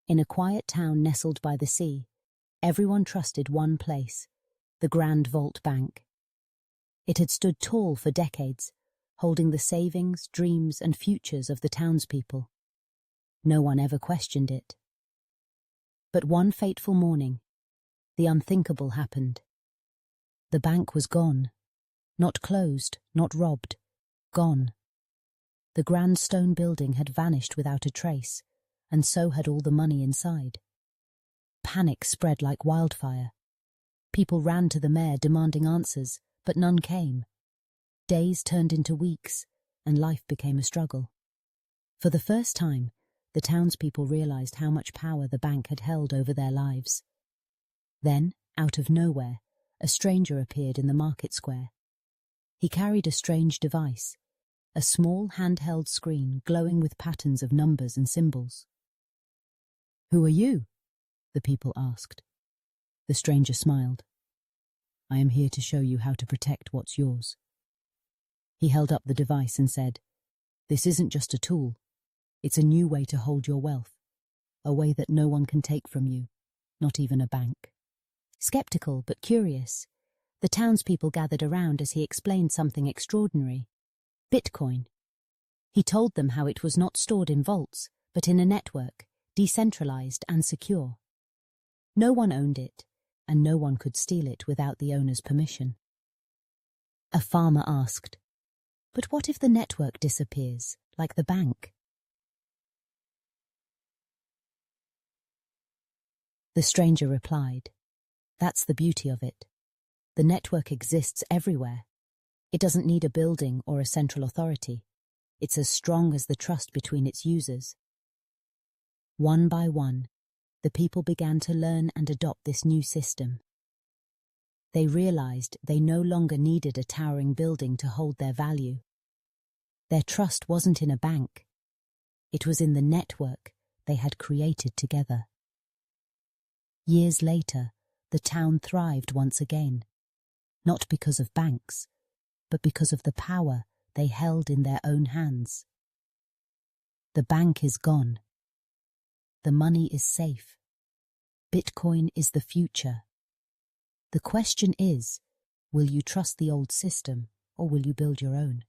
In a quiet town nestled by the sea, everyone trusted one place, the Grand Vault Bank. It had stood tall for decades, holding the savings, dreams, and futures of the townspeople. No one ever questioned it. But one fateful morning, the unthinkable happened. The bank was gone. Not closed, not robbed. Gone. The grand stone building had vanished without a trace, and so had all the money inside. Panic spread like wildfire. People ran to the mayor demanding answers, but none came. Days turned into weeks, and life became a struggle. For the first time, the townspeople realized how much power the bank had held over their lives. Then, out of nowhere, a stranger appeared in the market square. He carried a strange device, a small handheld screen glowing with patterns of numbers and symbols. "Who are you?" the people asked. The stranger smiled. "I am here to show you how to protect what's yours." He held up the device and said, "This isn't just a tool. It's a new way to hold your wealth, a way that no one can take from you, not even a bank." Skeptical but curious, the townspeople gathered around as he explained something extraordinary. Bitcoin. He told them how it was not stored in vaults, but in a network, decentralized and secure. No one owned it, and no one could steal it without the owner's permission. A farmer asked, "But what if the network disappears, like the bank?" The stranger replied, "That's the beauty of it. The network exists everywhere. It doesn't need a building or a central authority. It's as strong as the trust between its users." One by one, the people began to learn and adopt this new system. They realized they no longer needed a towering building to hold their value. Their trust wasn't in a bank. It was in the network they had created together. Years later, the town thrived once again, not because of banks, but because of the power they held in their own hands. The bank is gone. The money is safe. Bitcoin is the future. The question is, will you trust the old system or will you build your own?